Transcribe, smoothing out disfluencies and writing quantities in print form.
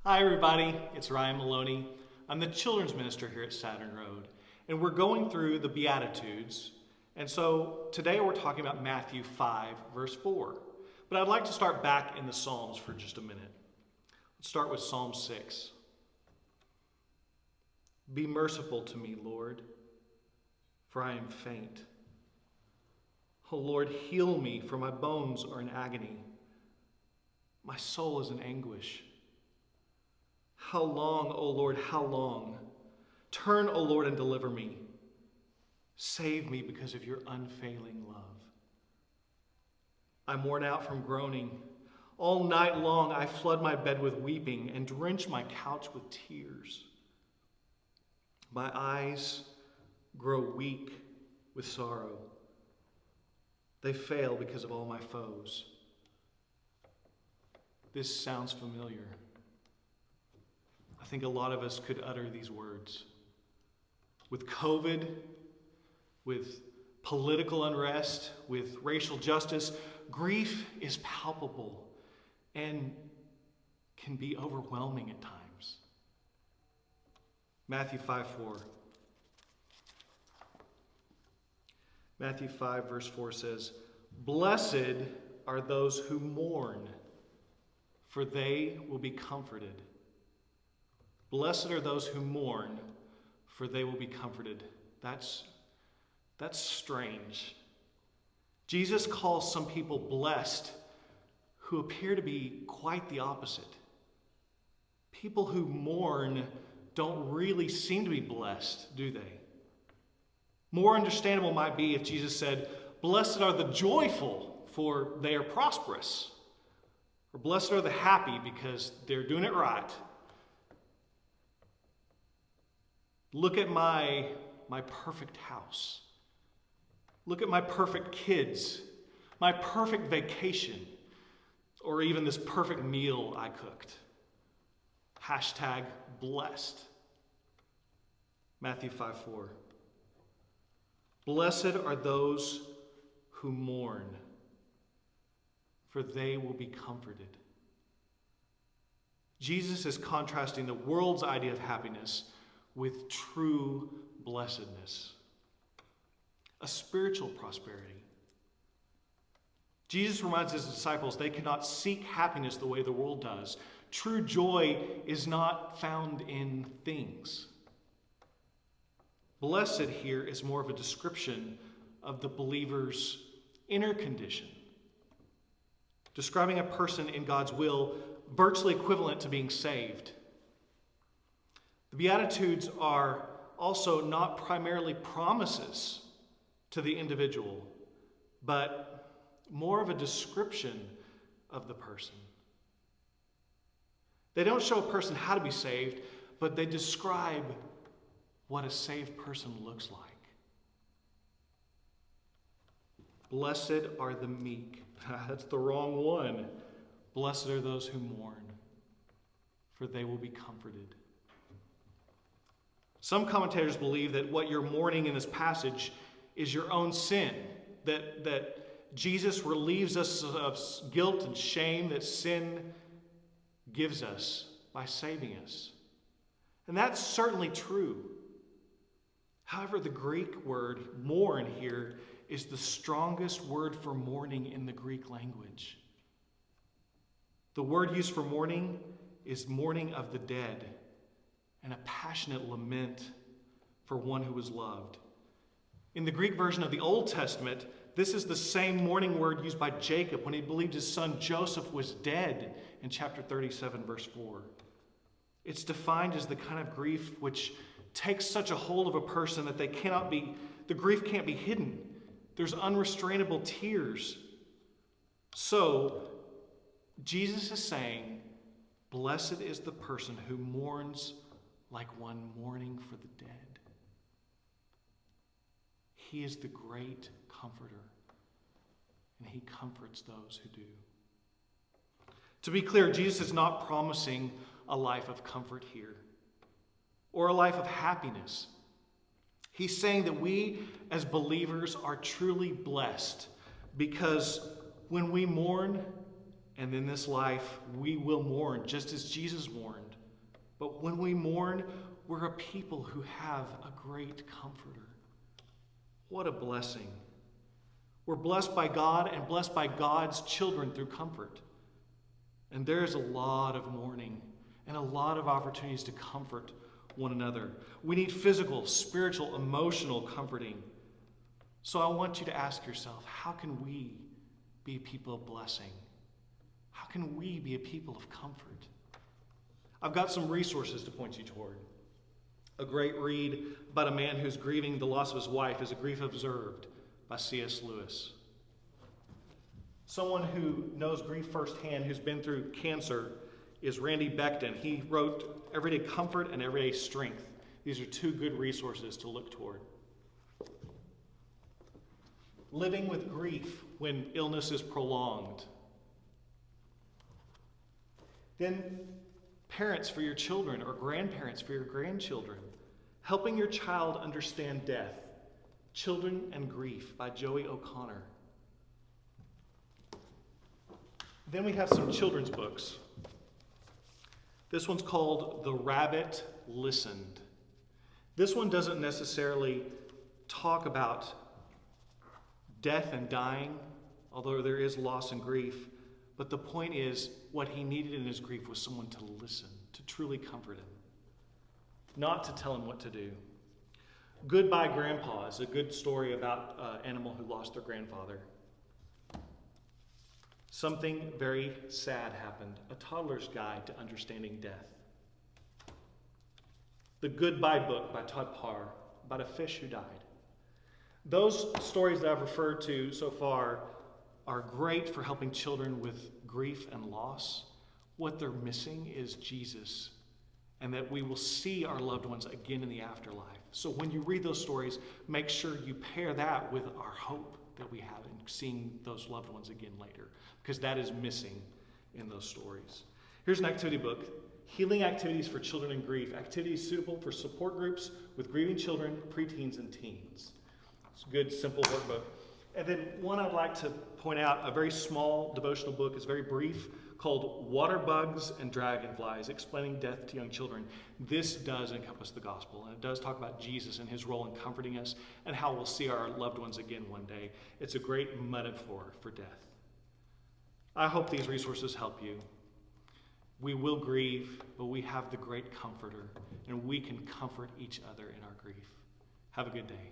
Hi everybody, it's Ryan Maloney. I'm the children's minister here at Saturn Road, and we're going through the Beatitudes. And so today we're talking about Matthew 5, verse 4. But I'd like to start back in the Psalms for just a minute. Let's start with Psalm 6. Be merciful to me, Lord, for I am faint. O Lord, heal me, for my bones are in agony. My soul is in anguish. How long, O Lord, how long? Turn, O Lord, and deliver me. Save me because of your unfailing love. I'm worn out from groaning. All night long I flood my bed with weeping and drench my couch with tears. My eyes grow weak with sorrow. They fail because of all my foes. This sounds familiar. I think a lot of us could utter these words. With COVID, with political unrest, with racial justice, grief is palpable and can be overwhelming at times. Matthew 5:4. Matthew 5, verse 4 says, "Blessed are those who mourn, for they will be comforted." Blessed are those who mourn, for they will be comforted. That's strange. Jesus calls some people blessed who appear to be quite the opposite. People who mourn don't really seem to be blessed, do they? More understandable might be if Jesus said, "Blessed are the joyful, for they are prosperous." Or "Blessed are the happy, because they're doing it right." Look at my perfect house. Look at my perfect kids, my perfect vacation, or even this perfect meal I cooked. Hashtag blessed. Matthew 5:4. Blessed are those who mourn, for they will be comforted. Jesus is contrasting the world's idea of happiness with true blessedness, a spiritual prosperity. Jesus reminds his disciples they cannot seek happiness the way the world does. True joy is not found in things. Blessed here is more of a description of the believer's inner condition, describing a person in God's will virtually equivalent to being saved. The Beatitudes are also not primarily promises to the individual, but more of a description of the person. They don't show a person how to be saved, but they describe what a saved person looks like. Blessed are the meek. That's the wrong one. Blessed are those who mourn, for they will be comforted. Some commentators believe that what you're mourning in this passage is your own sin, that Jesus relieves us of guilt and shame that sin gives us by saving us. And that's certainly true. However, the Greek word mourn here is the strongest word for mourning in the Greek language. The word used for mourning is mourning of the dead, and a passionate lament for one who was loved. In the Greek version of the Old Testament, this is the same mourning word used by Jacob when he believed his son Joseph was dead in chapter 37, verse 4. It's defined as the kind of grief which takes such a hold of a person that the grief can't be hidden. There's unrestrainable tears. So, Jesus is saying, blessed is the person who mourns like one mourning for the dead. He is the great comforter, and he comforts those who do. To be clear, Jesus is not promising a life of comfort here, or a life of happiness. He's saying that we as believers are truly blessed because when we mourn, And in this life, we will mourn just as Jesus mourned. But when we mourn, we're a people who have a great comforter. What a blessing. We're blessed by God and blessed by God's children through comfort. And there's a lot of mourning and a lot of opportunities to comfort one another. We need physical, spiritual, emotional comforting. So I want you to ask yourself, how can we be people of blessing? How can we be a people of comfort? I've got some resources to point you toward. A great read about a man who's grieving the loss of his wife is A Grief Observed by C.S. Lewis. Someone who knows grief firsthand, who's been through cancer, is Randy Beckton. He wrote Everyday Comfort and Everyday Strength. These are two good resources to look toward. Living with grief when illness is prolonged. Then parents for your children or grandparents for your grandchildren. Helping your child understand death. Children and Grief by Joey O'Connor. Then we have some children's books. This one's called The Rabbit Listened. This one doesn't necessarily talk about death and dying, although there is loss and grief. But the point is, what he needed in his grief was someone to listen, to truly comfort him, not to tell him what to do. Goodbye Grandpa is a good story about an animal who lost their grandfather. Something very sad happened, a toddler's guide to understanding death. The Goodbye Book by Todd Parr, about a fish who died. Those stories that I've referred to so far are great for helping children with grief and loss. What they're missing is Jesus, and that we will see our loved ones again in the afterlife. So when you read those stories, make sure you pair that with our hope that we have in seeing those loved ones again later, because that is missing in those stories. Here's an activity book, Healing Activities for Children in Grief, activities suitable for support groups with grieving children, preteens, and teens. It's a good, simple workbook. And then one I'd like to point out, a very small devotional book, is very brief, called Water Bugs and Dragonflies, Explaining Death to Young Children. This does encompass the gospel, and it does talk about Jesus and his role in comforting us and how we'll see our loved ones again one day. It's a great metaphor for death. I hope these resources help you. We will grieve, but we have the great comforter, and we can comfort each other in our grief. Have a good day.